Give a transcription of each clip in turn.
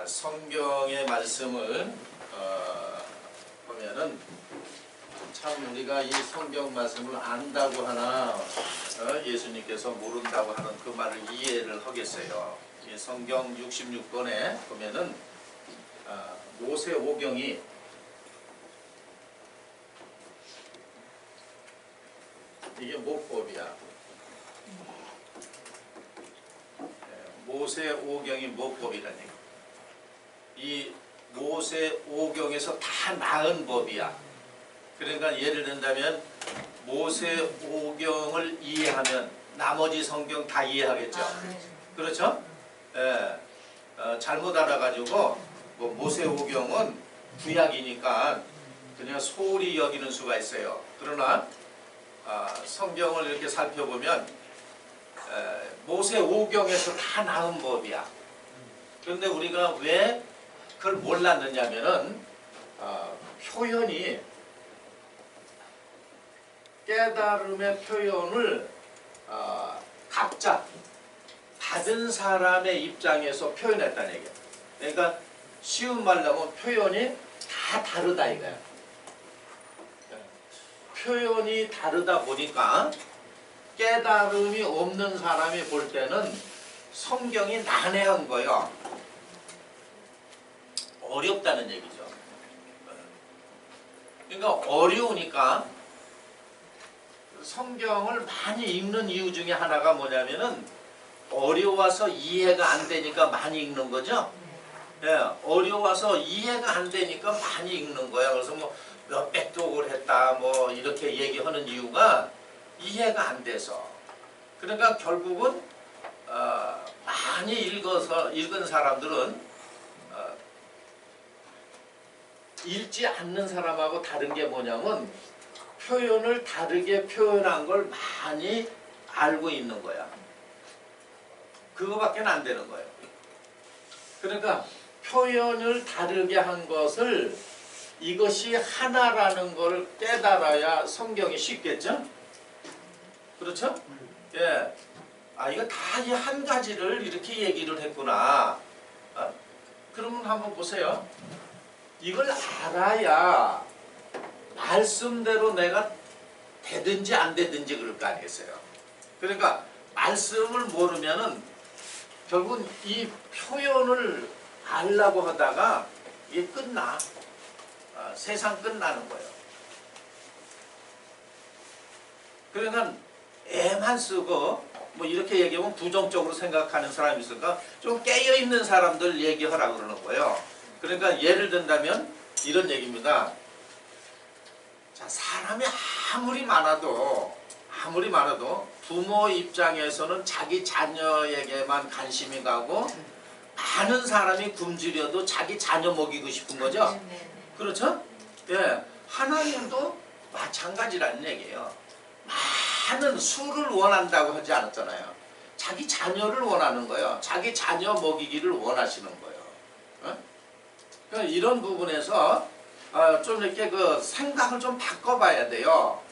성경의 말씀을 보면은 참 우리가 이 성경 말씀을 안다고 하나 예수님께서 모른다고 하는 그 말을 이해를 하겠어요. 이 성경 66권에 보면은 모세오경이 이게 목법이야. 모세오경이 목법이라는 얘기. 이 모세오경에서 다 나은 법이야. 그러니까 예를 든다면 모세오경을 이해하면 나머지 성경 다 이해하겠죠. 그렇죠? 예. 잘못 알아가지고 뭐 모세오경은 구약이니까 그냥 소홀히 여기는 수가 있어요. 그러나 성경을 이렇게 살펴보면 모세오경에서 다 나은 법이야. 그런데 우리가 왜 그걸 몰랐느냐면은 표현이 깨달음의 표현을 각자 받은 사람의 입장에서 표현했다는 얘기야. 그러니까 쉬운 말로 하면 표현이 다 다르다 이거야. 표현이 다르다 보니까 깨달음이 없는 사람이 볼 때는 성경이 난해한 거예요. 어렵다는 얘기죠. 그러니까 어려우니까 성경을 많이 읽는 이유 중에 하나가 뭐냐면은 어려워서 이해가 안 되니까 많이 읽는 거죠. 예, 어려워서 이해가 안 되니까 많이 읽는 거야. 그래서 뭐 몇백 독을 했다 뭐 이렇게 얘기하는 이유가 이해가 안 돼서. 그러니까 결국은 많이 읽은 사람들은 읽지 않는 사람하고 다른 게 뭐냐면 표현을 다르게 표현한 걸 많이 알고 있는 거야. 그거밖에 안 되는 거예요. 그러니까 표현을 다르게 한 것을 이것이 하나라는 걸 깨달아야 성경이 쉽겠죠? 그렇죠? 예. 이거 다 이 한 가지를 이렇게 얘기를 했구나. 그러면 한번 보세요. 이걸 알아야 말씀대로 내가 되든지 안 되든지 그럴 거 아니겠어요. 그러니까 말씀을 모르면은 결국은 이 표현을 알려고 하다가 이게 끝나. 세상 끝나는 거예요. 그러니까 애만 쓰고 뭐 이렇게 얘기하면 부정적으로 생각하는 사람이 있으니까 좀 깨어있는 사람들 얘기하라고 그러는 거예요. 그러니까 예를 든다면 이런 얘기입니다. 자, 사람이 아무리 많아도 부모 입장에서는 자기 자녀에게만 관심이 가고 많은 사람이 굶주려도 자기 자녀 먹이고 싶은 거죠. 그렇죠? 예, 하나님도 마찬가지라는 얘기예요. 많은 수를 원한다고 하지 않았잖아요. 자기 자녀를 원하는 거예요. 자기 자녀 먹이기를 원하시는 거예요. 그러니까 이런 부분에서 좀 이렇게 그 생각을 좀 바꿔봐야 돼요.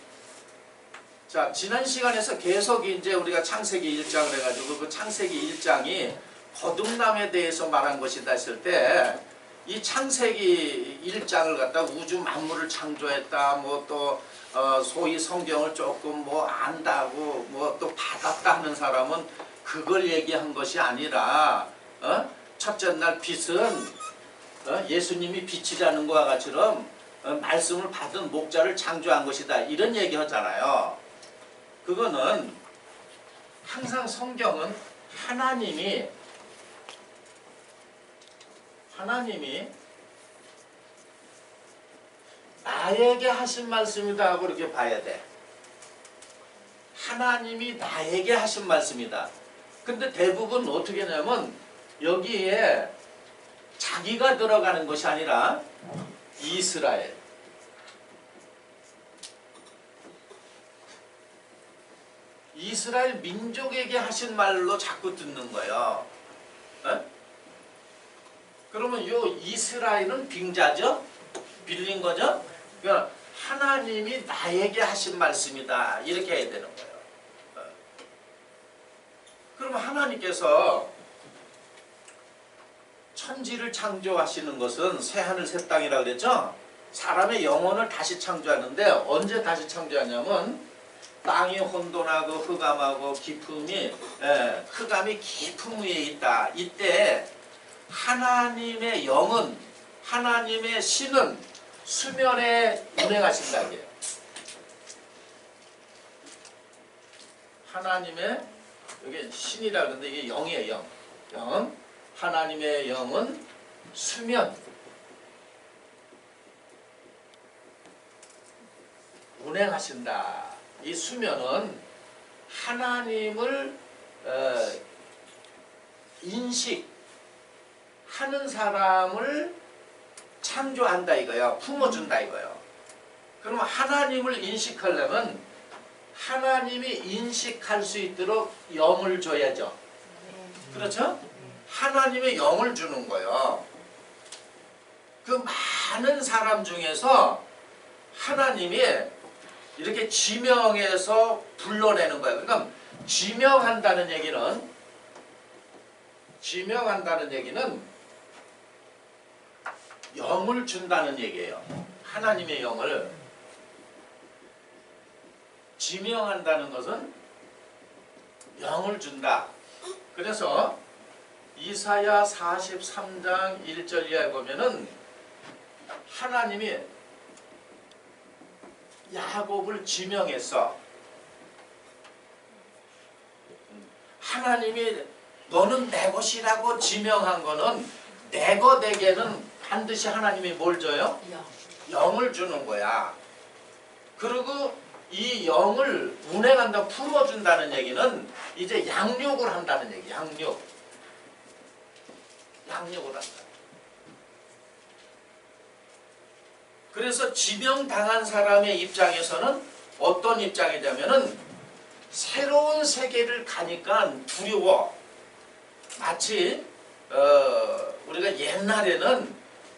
자, 지난 시간에서 계속 이제 우리가 창세기 1장을 해가지고 그 창세기 1장이 거듭남에 대해서 말한 것이다 했을 때 이 창세기 1장을 갖다 우주 만물을 창조했다 뭐 또 소위 성경을 조금 뭐 안다고 뭐 또 받았다 하는 사람은 그걸 얘기한 것이 아니라 첫째 날 빛은 예수님이 빛이라는 것과 같이처럼 말씀을 받은 목자를 창조한 것이다 이런 얘기 하잖아요. 그거는 항상 성경은 하나님이 나에게 하신 말씀이다 하고 이렇게 봐야 돼. 하나님이 나에게 하신 말씀이다. 근데 대부분 어떻게 하냐면 여기에 자기가 들어가는 것이 아니라 이스라엘 민족에게 하신 말로 자꾸 듣는 거예요. 그러면 요 이스라엘은 빙자죠? 빌린 거죠? 그러니까 하나님이 나에게 하신 말씀이다 이렇게 해야 되는 거예요. 그러면 하나님께서 천지를 창조하시는 것은 새하늘 새 땅이라 그랬죠. 사람의 영혼을 다시 창조하는데 언제 다시 창조하냐면 땅이 혼돈하고 흑암하고 흑암이 깊은 위에 있다. 이때 하나님의 영은 하나님의 신은 수면에 운행하신다 이게요. 하나님의 여기 신이라 그러는데 이게 영이에요. 영. 하나님의 영은 수면 운행하신다. 이 수면은 하나님을 인식하는 사람을 창조한다 이거예요. 품어준다 이거예요. 그러면 하나님을 인식하려면 하나님이 인식할 수 있도록 영을 줘야죠. 그렇죠? 하나님의 영을 주는 거예요. 그 많은 사람 중에서 하나님이 이렇게 지명해서 불러내는 거예요. 그러니까 지명한다는 얘기는 영을 준다는 얘기예요. 하나님의 영을 지명한다는 것은 영을 준다. 그래서 이사야 43장 1절 이하에 보면은 하나님이 야곱을 지명했어. 하나님이 너는 내 것이라고 지명한 거는 내 것에게는 반드시 하나님이 뭘 줘요? 영을 주는 거야. 그리고 이 영을 운행한다, 풀어준다는 얘기는 이제 양육을 한다는 얘기. 양육을 한다. 그래서 지명당한 사람의 입장에서는 어떤 입장이냐면은 새로운 세계를 가니까 두려워. 마치 우리가 옛날에는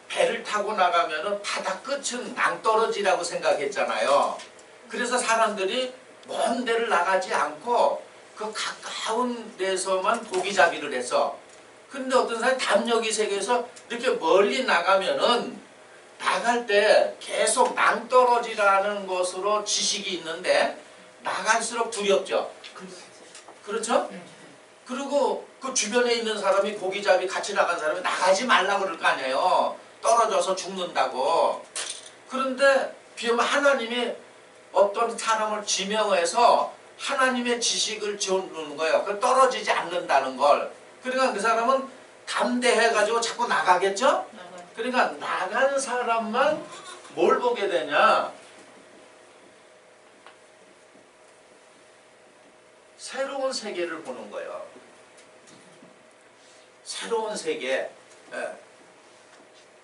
배를 타고 나가면은 바다 끝은 낭떠러지라고 생각했잖아요. 그래서 사람들이 먼 데를 나가지 않고 그 가까운 데서만 고기잡이를 했어. 근데 어떤 사람이 담력이 세계에서 이렇게 멀리 나가면은 나갈 때 계속 낭떠러지라는 것으로 지식이 있는데 나갈수록 두렵죠. 그렇죠? 그리고 그 주변에 있는 사람이 고기잡이 같이 나간 사람이 나가지 말라고 그럴 거 아니에요. 떨어져서 죽는다고. 그런데 비오면 하나님이 어떤 사람을 지명해서 하나님의 지식을 주는 거예요. 그 떨어지지 않는다는 걸. 그러니까 그 사람은 담대해가지고 자꾸 나가겠죠? 그러니까 나간 사람만 뭘 보게 되냐? 새로운 세계를 보는 거예요. 새로운 세계.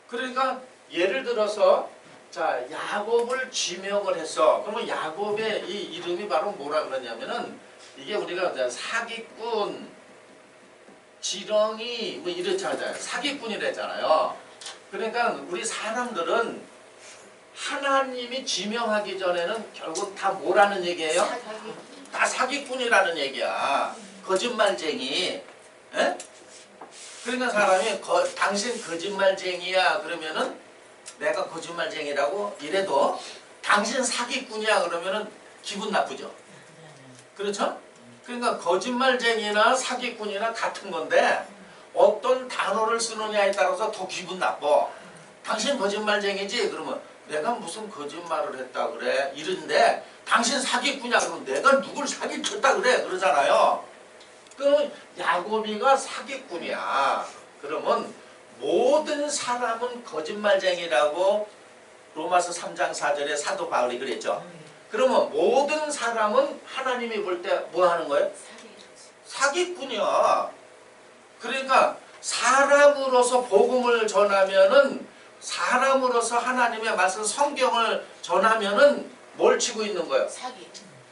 그러니까 예를 들어서 자 야곱을 지명을 했어. 그러면 야곱의 이 이름이 바로 뭐라 그러냐면은 이게 우리가 사기꾼, 지렁이 뭐 이렇잖아요. 사기꾼이랬잖아요. 그러니까 우리 사람들은 하나님이 지명하기 전에는 결국 다 뭐라는 얘기예요? 다 사기꾼이라는 얘기야. 거짓말쟁이. 에? 그러니까 사람이 당신 거짓말쟁이야 그러면은 내가 거짓말쟁이라고 이래도 당신 사기꾼이야 그러면은 기분 나쁘죠. 그렇죠? 그러니까 거짓말쟁이나 사기꾼이나 같은 건데 어떤 단어를 쓰느냐에 따라서 더 기분 나빠. 당신 거짓말쟁이지? 그러면 내가 무슨 거짓말을 했다 그래? 이런데 당신 사기꾼이야 그러면 내가 누굴 사기쳤다 그래? 그러잖아요. 그럼 야곱이가 사기꾼이야. 그러면 모든 사람은 거짓말쟁이라고 로마서 3장 4절에 사도 바울이 그랬죠. 그러면 모든 사람은 하나님이 볼 때 뭐 하는 거예요? 사기꾼이야. 그러니까 사람으로서 복음을 전하면은 사람으로서 하나님의 말씀 성경을 전하면은 뭘 치고 있는 거예요?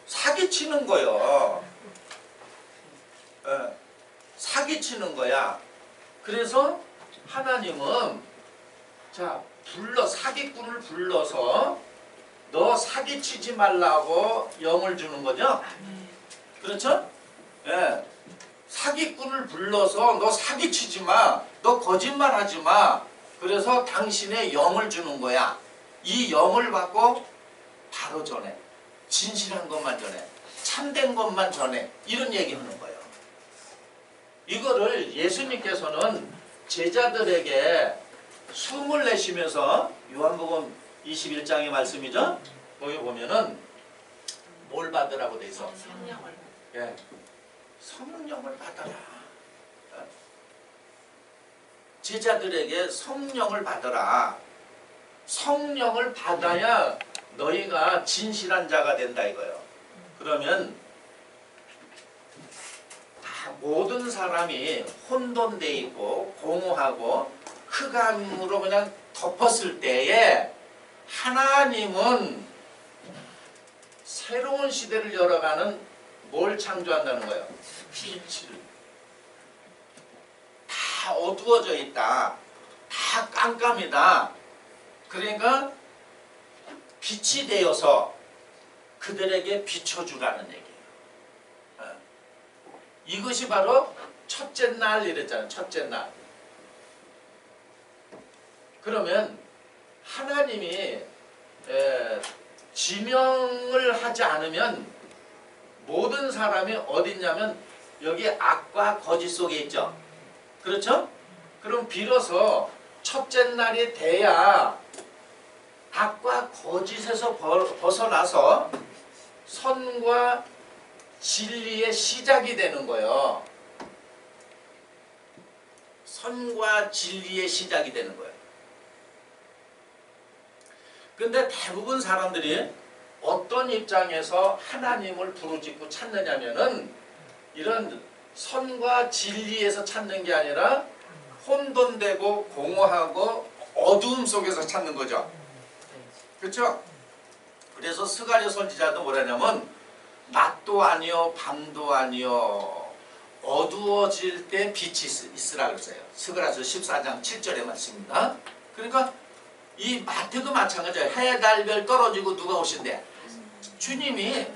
사기치는 거예요. 사기치는 거야. 그래서 하나님은 자 사기꾼을 불러서 너 사기치지 말라고 영을 주는 거죠. 그렇죠? 예. 사기꾼을 불러서 너 사기치지 마, 너 거짓말하지 마. 그래서 당신의 영을 주는 거야. 이 영을 받고 바로 전해. 진실한 것만 전해. 참된 것만 전해. 이런 얘기하는 거예요. 이거를 예수님께서는 제자들에게 숨을 내쉬면서 요한복음 21장의 말씀이죠. 거기 보면은 뭘 받으라고 돼 있어? 성령을. 예, 성령을 받아라. 제자들에게 성령을 받아라. 성령을 받아야 너희가 진실한 자가 된다 이거예요. 그러면 다 모든 사람이 혼돈돼 있고 공허하고 흑암으로 그냥 덮었을 때에 하나님은 새로운 시대를 열어가는 뭘 창조한다는 거예요? 빛을. 다 어두워져 있다. 다 깜깜이다. 그러니까 빛이 되어서 그들에게 비춰주라는 얘기예요. 이것이 바로 첫째 날 이랬잖아요. 첫째 날. 그러면 하나님이 지명을 하지 않으면 모든 사람이 어디 있냐면 여기 악과 거짓 속에 있죠. 그렇죠? 그럼 비로소 첫째 날이 돼야 악과 거짓에서 벗어나서 선과 진리의 시작이 되는 거예요. 선과 진리의 시작이 되는 거예요. 근데 대부분 사람들이 어떤 입장에서 하나님을 부르짖고 찾느냐면은 이런 선과 진리에서 찾는 게 아니라 혼돈되고 공허하고 어두움 속에서 찾는 거죠. 그렇죠? 그래서 스가랴 선지자도 뭐라냐면 낮도 아니요 밤도 아니요 어두워질 때 빛이 있으라 그랬어요. 스가랴서 14장 7절의 말씀입니다. 그러니까 이 마태도 마찬가지예요. 해, 달, 별 떨어지고 누가 오신대? 주님이.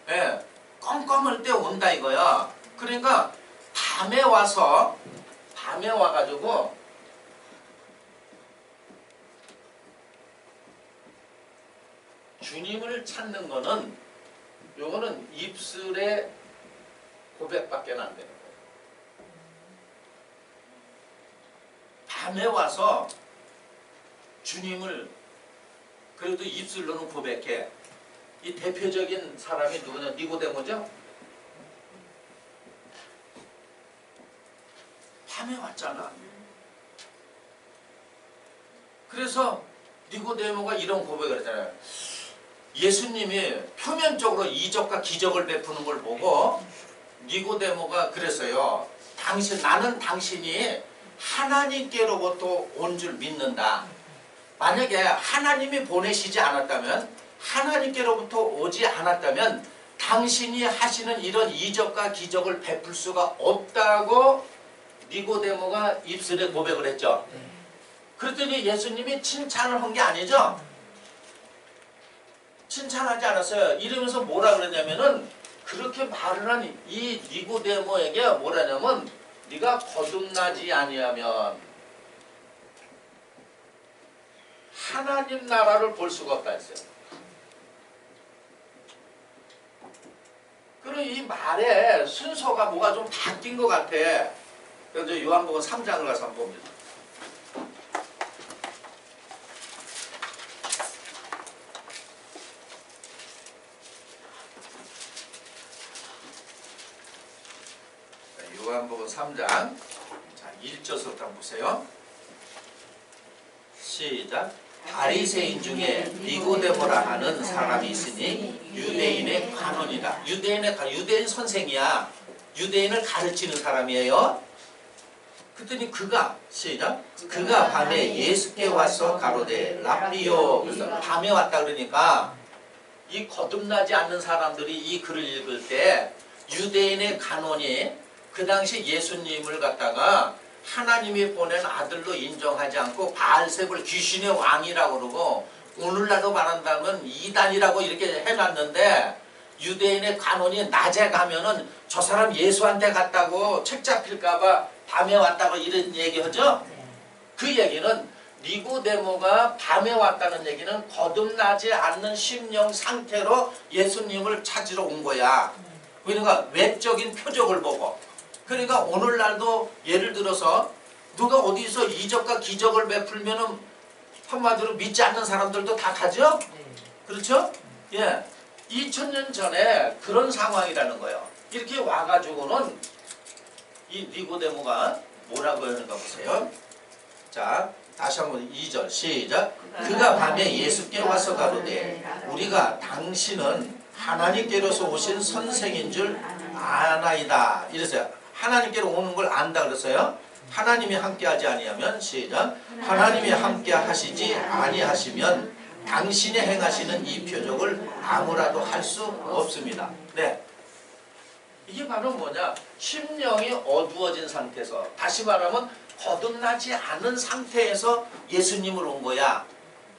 예, 껌껌할 때 온다 이거야. 그러니까 밤에 와가지고 주님을 찾는 거는 요거는 입술의 고백밖에 안 되는 거예요. 밤에 와서 주님을 그래도 입술로는 고백해. 이 대표적인 사람이 누구냐? 니고데모죠? 밤에 왔잖아. 그래서 니고데모가 이런 고백을 했잖아요. 예수님이 표면적으로 이적과 기적을 베푸는 걸 보고 니고데모가 그랬어요. 나는 당신이 하나님께로부터 온 줄 믿는다. 만약에 하나님이 보내시지 않았다면, 하나님께로부터 오지 않았다면 당신이 하시는 이런 이적과 기적을 베풀 수가 없다고 니고데모가 입술에 고백을 했죠. 그랬더니 예수님이 칭찬을 한 게 아니죠. 칭찬하지 않았어요. 이러면서 뭐라 그랬냐면은 그렇게 말을 한 이 니고데모에게 뭐라냐면 네가 거듭나지 아니하면 하나님 나라를 볼 수가 없다 했어요. 그럼 이 말에 순서가 뭐가 좀 바뀐 것 같아. 그래서 요한복음 3장을 가서 한번 봅니다. 요한복음 3장 자 1절부터 한번 보세요. 시작. 바리새인 중에 니고데모라 하는 사람이 있으니 유대인의 관원이다. 유대인 선생이야. 유대인을 가르치는 사람이에요. 그랬더니 시작. 그가 밤에 예수께 와서 가로되 랍비요. 그래서 밤에 왔다 그러니까 이 거듭나지 않는 사람들이 이 글을 읽을 때 유대인의 간원이 그 당시 예수님을 갖다가 하나님이 보낸 아들로 인정하지 않고 바알세불 귀신의 왕이라고 그러고 오늘날로 말한다면 이단이라고 이렇게 해놨는데 유대인의 관원이 낮에 가면은 저 사람 예수한테 갔다고 책 잡힐까봐 밤에 왔다고 이런 얘기하죠. 그 얘기는 니고데모가 밤에 왔다는 얘기는 거듭나지 않는 심령 상태로 예수님을 찾으러 온 거야. 그러니까 외적인 표적을 보고. 그러니까 오늘날도 예를 들어서 누가 어디서 이적과 기적을 베풀면은 한마디로 믿지 않는 사람들도 다 가죠? 그렇죠? 예. 2000년 전에 그런 상황이라는 거예요. 이렇게 와가지고는 이 니고데모가 뭐라고 하는가 보세요. 자, 다시 한번 2절 시작. 그가 밤에 예수께 와서 가로되 우리가 당신은 하나님께로서 오신 선생인 줄 아나이다. 이랬어요. 하나님께로 오는 걸 안다 그랬어요. 하나님이 함께하지 아니하면 시작. 하나님이 함께 하시지 아니하시면 당신이 행하시는 이 표적을 아무라도 할 수 없습니다. 네. 이게 바로 뭐냐? 심령이 어두워진 상태에서, 다시 말하면 거듭나지 않은 상태에서 예수님을 온 거야.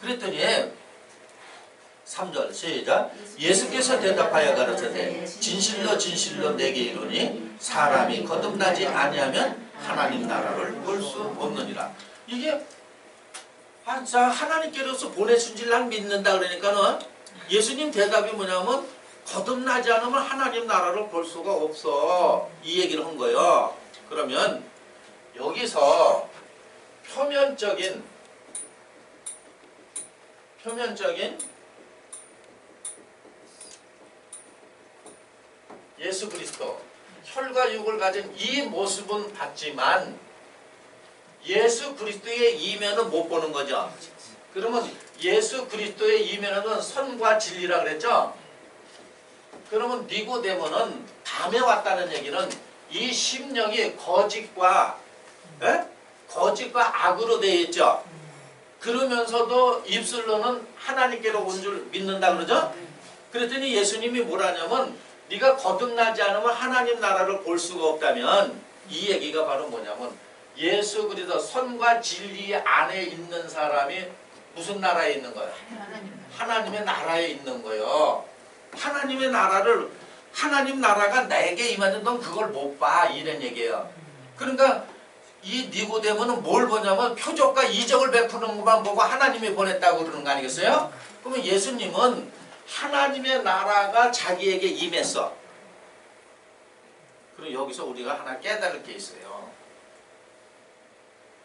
그랬더니 3절 시작. 예수께서 대답하여 가르치되 진실로 진실로 내게 이르노니 사람이 거듭나지 아니하면 하나님 나라를 볼 수 없느니라. 이게 하나님께로서 보내신 줄 난 믿는다 그러니까는 예수님 대답이 뭐냐면 거듭나지 않으면 하나님 나라를 볼 수가 없어. 이 얘기를 한 거예요. 그러면 여기서 표면적인 예수 그리스도 혈과 육을 가진 이 모습은 봤지만 예수 그리스도의 이면은 못 보는 거죠. 그러면 예수 그리스도의 이면은 선과 진리라 그랬죠. 그러면 니고데모는 밤에 왔다는 얘기는 이 심령이 거짓과 악으로 되어 있죠. 그러면서도 입술로는 하나님께로 온 줄 믿는다 그러죠. 그랬더니 예수님이 뭐라냐면 네가 거듭나지 않으면 하나님 나라를 볼 수가 없다면, 이 얘기가 바로 뭐냐면 예수 그리스도 선과 진리 안에 있는 사람이 무슨 나라에 있는 거예요? 하나님의 나라에 있는 거예요. 하나님의 나라를, 하나님 나라가 내게 임하는 넌 그걸 못 봐, 이런 얘기예요. 그러니까 이 니고데모는 뭘 보냐면 표적과 이적을 베푸는 것만 보고 하나님이 보냈다고 그러는 거 아니겠어요? 그러면 예수님은 하나님의 나라가 자기에게 임했어. 그리고 여기서 우리가 하나 깨달을 게 있어요.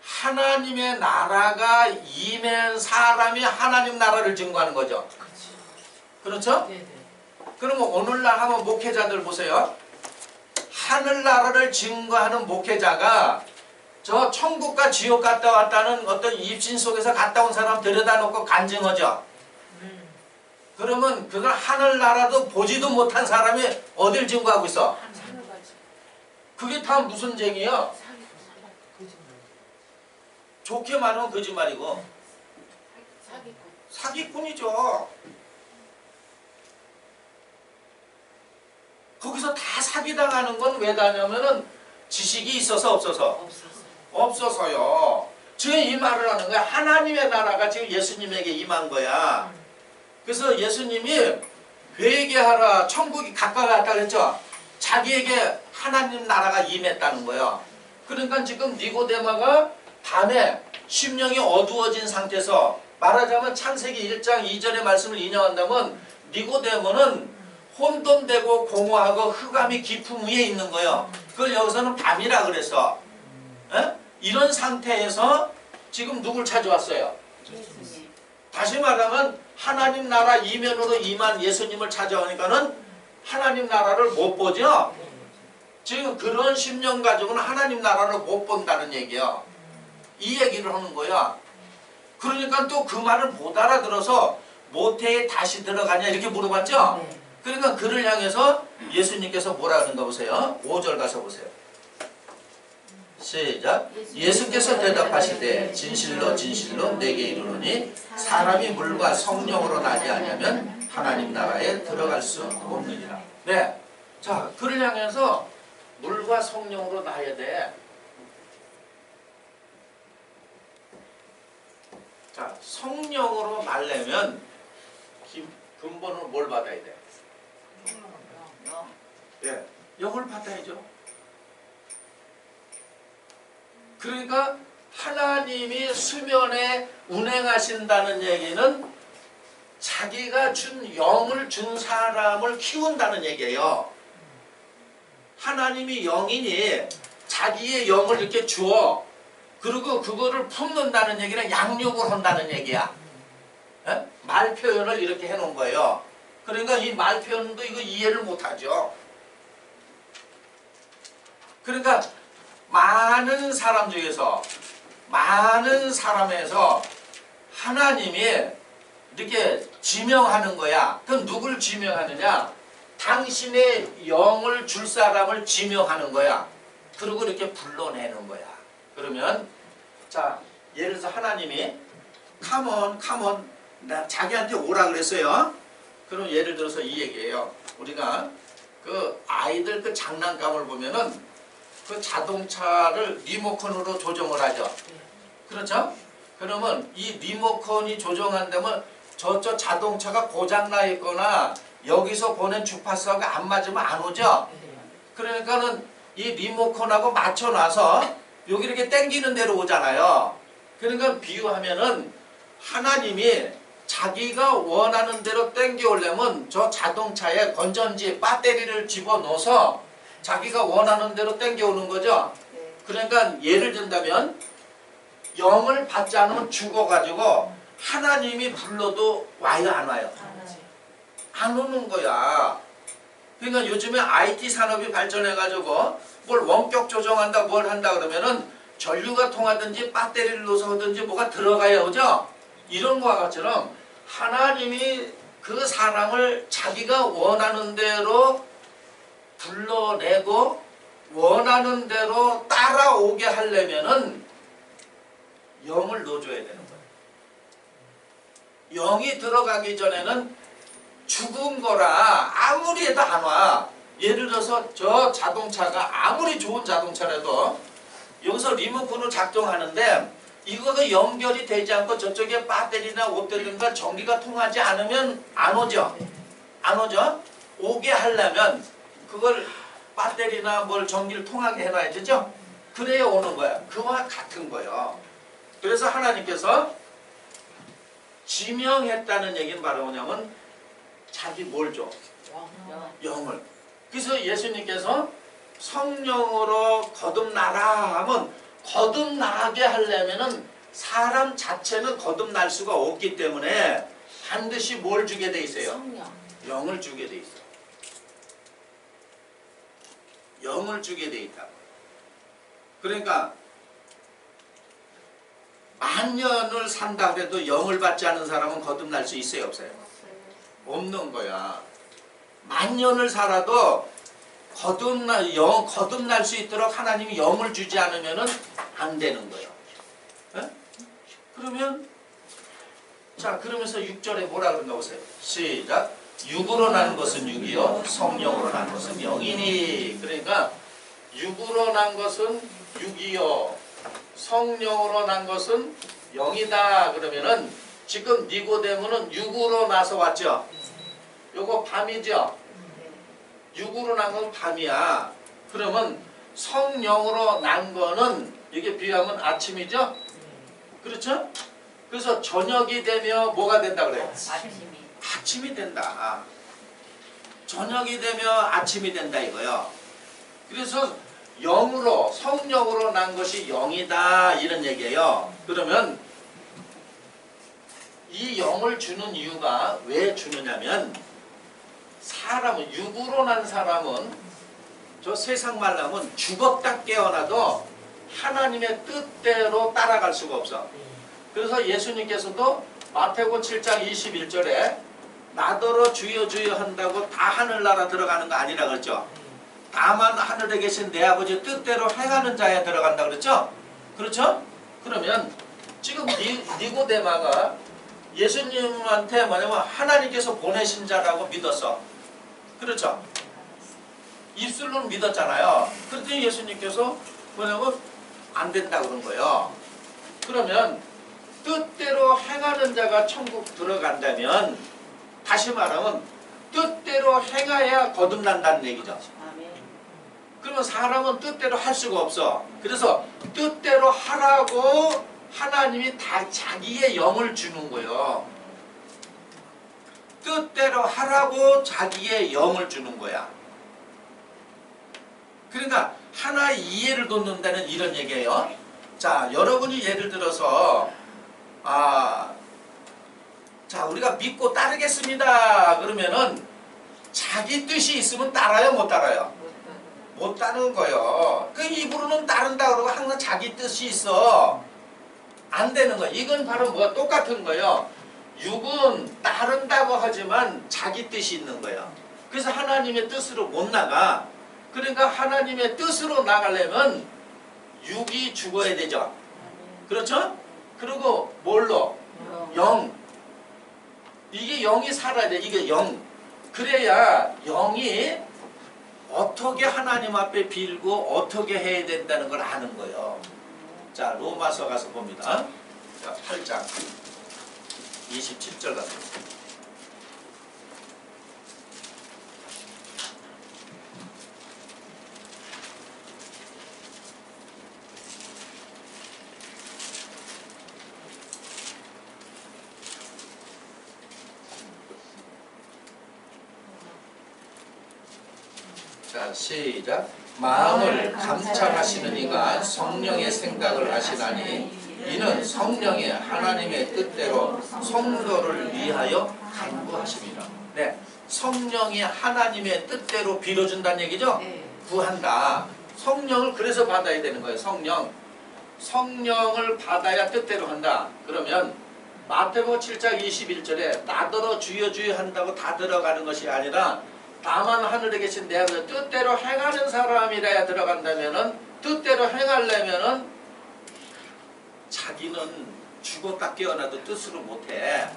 하나님의 나라가 임한 사람이 하나님 나라를 증거하는 거죠. 그렇죠? 그러면 오늘날 한번 목회자들 보세요. 하늘나라를 증거하는 목회자가 저 천국과 지옥 갔다 왔다는 어떤 입신 속에서 갔다 온 사람 들여다 놓고 간증하죠. 그러면 그걸 하늘나라도 보지도 못한 사람이 어딜 증거하고 있어? 그게 다 무슨 쟁이야? 좋게 말하면 거짓말이고 사기꾼이죠. 거기서 다 사기당하는 건 왜 다냐면은 지식이 있어서 없어서? 없어서요. 지금 이 말을 하는 거야. 하나님의 나라가 지금 예수님에게 임한 거야. 그래서 예수님이 회개하라, 천국이 가까이 왔다 그랬죠. 자기에게 하나님 나라가 임했다는 거예요. 그러니까 지금 니고데모가 밤에 심령이 어두워진 상태에서, 말하자면 창세기 1장 2절의 말씀을 인용한다면 니고데모는 혼돈되고 공허하고 흑암이 깊음 위에 있는 거예요. 그걸 여기서는 밤이라 그래서 이런 상태에서 지금 누굴 찾아왔어요? 다시 말하면 하나님 나라 이면으로 임한 예수님을 찾아오니까는 하나님 나라를 못 보죠. 지금 그런 심령 가지고는 하나님 나라를 못 본다는 얘기예요. 이 얘기를 하는 거야. 그러니까 또 그 말을 못 알아들어서 모태에 다시 들어가냐 이렇게 물어봤죠. 그러니까 그를 향해서 예수님께서 뭐라 그런가 보세요. 5절 가서 보세요. 시작. 예수께서 대답하시되 진실로 진실로 내게 이르노니 사람이 물과 성령으로 나지 아니하면 하나님 나라에 들어갈 수 없느니라. 네. 자, 그를 향해서 물과 성령으로 나야 돼. 자, 성령으로 날려면 근본으로 뭘 받아야 돼? 영을 받아야죠. 그러니까 하나님이 수면에 운행하신다는 얘기는 자기가 준 영을 준 사람을 키운다는 얘기예요. 하나님이 영이니 자기의 영을 이렇게 주어 그리고 그거를 품는다는 얘기는 양육을 한다는 얘기야. 에? 말 표현을 이렇게 해놓은 거예요. 그러니까 이 말 표현도 이거 이해를 못하죠. 그러니까 많은 사람 중에서 많은 사람에서 하나님이 이렇게 지명하는 거야. 그럼 누굴 지명하느냐? 당신의 영을 줄 사람을 지명하는 거야. 그리고 이렇게 불러내는 거야. 그러면 자 예를 들어서 하나님이 come on 나 자기한테 오라 그랬어요. 그럼 예를 들어서 이 얘기예요. 우리가 그 아이들 그 장난감을 보면은 그 자동차를 리모컨으로 조정을 하죠. 그렇죠? 그러면 이 리모컨이 조정한다면 저쪽 자동차가 고장나 있거나 여기서 보낸 주파수가 안 맞으면 안 오죠? 그러니까는 이 리모컨하고 맞춰놔서 여기 이렇게 당기는 대로 오잖아요. 그러니까 비유하면은 하나님이 자기가 원하는 대로 당겨오려면 저 자동차에 건전지 배터리를 집어넣어서 자기가 원하는 대로 당겨오는 거죠. 그러니까 예를 든다면 영을 받지 않으면 죽어가지고 하나님이 불러도 와요 안 와요? 안 오는 거야. 그러니까 요즘에 IT 산업이 발전해가지고 뭘 원격 조정한다 뭘 한다 그러면은 전류가 통하든지 배터리를 넣어서 하든지 뭐가 들어가야 오죠? 이런 거와 같처럼 하나님이 그 사람을 자기가 원하는 대로 불러내고 원하는 대로 따라오게 하려면은 영을 넣어줘야 되는 거예요. 영이 들어가기 전에는 죽은 거라 아무리 해도 안 와. 예를 들어서 저 자동차가 아무리 좋은 자동차라도 여기서 리모컨으로 작동하는데 이거가 연결이 되지 않고 저쪽에 배터리나 옷들인가 전기가 통하지 않으면 안 오죠? 안 오죠? 오게 하려면 그걸 배터리나 뭘 전기를 통하게 해놔야 되죠? 그래야 오는 거야. 그와 같은 거예요. 그래서 하나님께서 지명했다는 얘기는 바로 뭐냐면 자기 뭘 줘? 영을. 그래서 예수님께서 성령으로 거듭나라 하면 거듭나게 하려면은 사람 자체는 거듭날 수가 없기 때문에 반드시 뭘 주게 돼 있어요? 영을 주게 돼 있어요. 영을 주게 돼 있다. 그러니까 만년을 산다 그래도 영을 받지 않은 사람은 거듭날 수 있어요 없어요? 없는 거야. 만년을 살아도 거듭날 수 있도록 하나님이 영을 주지 않으면 안 되는 거예요. 에? 그러면 자 그러면서 6절에 뭐라 그런가 보세요. 시작. 육으로 난 것은 육이요 성령으로 난 것은 영이니. 그러니까 육으로 난 것은 육이요 성령으로 난 것은 영이다. 그러면은 지금 니고데모는 육으로 나서 왔죠. 요거 밤이죠. 육으로 난 건 밤이야. 그러면 성령으로 난 거는 이게 비유하면 아침이죠. 그렇죠? 그래서 저녁이 되면 뭐가 된다 그래요? 아침이 된다. 저녁이 되면 아침이 된다 이거요. 그래서 영으로 성령으로 난 것이 영이다 이런 얘기예요. 그러면 이 영을 주는 이유가 왜 주느냐면 사람은 육으로 난 사람은 저 세상 말하면 죽었다 깨어나도 하나님의 뜻대로 따라갈 수가 없어. 그래서 예수님께서도 마태복음 7장 21절에 나더러 주여 주여 한다고 다 하늘나라 들어가는 거 아니라 그랬죠. 다만 하늘에 계신 내 아버지 뜻대로 행하는 자에 들어간다 그랬죠. 그렇죠? 그러면 지금 니고데마가 예수님한테 뭐냐면 하나님께서 보내신 자라고 믿었어. 그렇죠? 입술로는 믿었잖아요. 그랬더니 예수님께서 뭐냐면 안 된다 그런 거예요. 그러면 뜻대로 행하는 자가 천국 들어간다면 다시 말하면 뜻대로 행해야 거듭난다는 얘기죠. 그러면 사람은 뜻대로 할 수가 없어. 그래서 뜻대로 하라고 하나님이 다 자기의 영을 주는 거예요. 뜻대로 하라고 자기의 영을 주는 거야. 그러니까 하나의 이해를 돕는다는 이런 얘기예요. 자, 여러분이 예를 들어서 자, 우리가 믿고 따르겠습니다. 그러면은 자기 뜻이 있으면 따라요, 못 따라요? 못 따르는 거예요. 그 입으로는 따른다 그러고 항상 자기 뜻이 있어. 안 되는 거야. 이건 바로 뭐가 똑같은 거예요. 육은 따른다고 하지만 자기 뜻이 있는 거예요. 그래서 하나님의 뜻으로 못 나가. 그러니까 하나님의 뜻으로 나가려면 육이 죽어야 되죠. 그렇죠? 그리고 뭘로? 영. 이게 영이 살아야 돼. 이게 영. 그래야 영이 어떻게 하나님 앞에 빌고 어떻게 해야 된다는 걸 아는 거예요. 자, 로마서 가서 봅니다. 자, 8장 27절 가서 보세요. 자, 시작. 마음을 감찰하시는 이가 성령의 생각을 하시나니 이는 성령의 하나님의 뜻대로 성도를 위하여 간구하십니다. 네, 성령이 하나님의 뜻대로 빌어준다는 얘기죠? 구한다. 성령을 그래서 받아야 되는 거예요. 성령을 받아야 뜻대로 한다. 그러면 마태복음 7장 21절에 나더러 주여 주여 한다고 다 들어가는 것이 아니라 다만 하늘에 계신 내 아버지 뜻대로 행하는 사람이라야 들어간다면은, 뜻대로 행하려면은 자기는 죽었다 깨어나도 뜻으로 못해.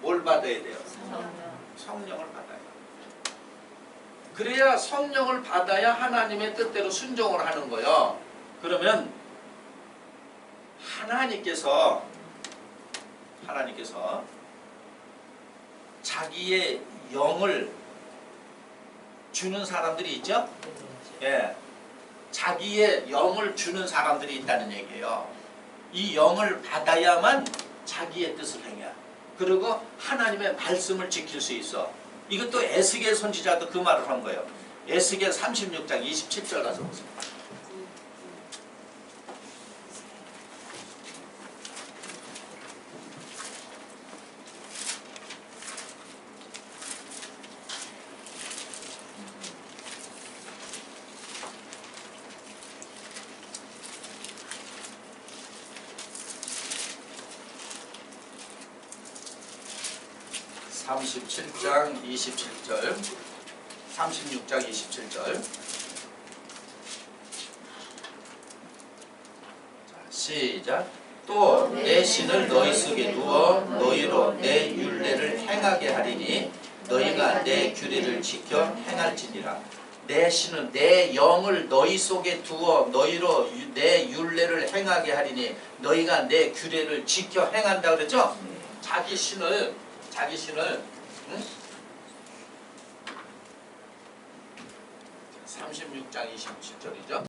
뭘 받아야 돼요? 성령을 받아야. 그래야 성령을 받아야 하나님의 뜻대로 순종을 하는 거예요. 그러면 하나님께서 자기의 영을 주는 사람들이 있죠? 예. 자기의 영을 주는 사람들이 있다는 얘기예요. 이 영을 받아야만 자기의 뜻을 행해. 그리고 하나님의 말씀을 지킬 수 있어. 이것도 에스겔 선지자도 그 말을 한 거예요. 에스겔 36장 27절 가서 보세요. 37장 27절 36장 27절 시작. 또 내 신을 너희 속에 두어 너희로 내 율례를 행하게 하리니 너희가 내 규례를 지켜 행할지니라. 내 신은 내 영을 너희 속에 두어 너희로 내 율례를 행하게 하리니 너희가 내 규례를 지켜 행한다 그랬죠? 자기 신을 응? 36장 27절이죠.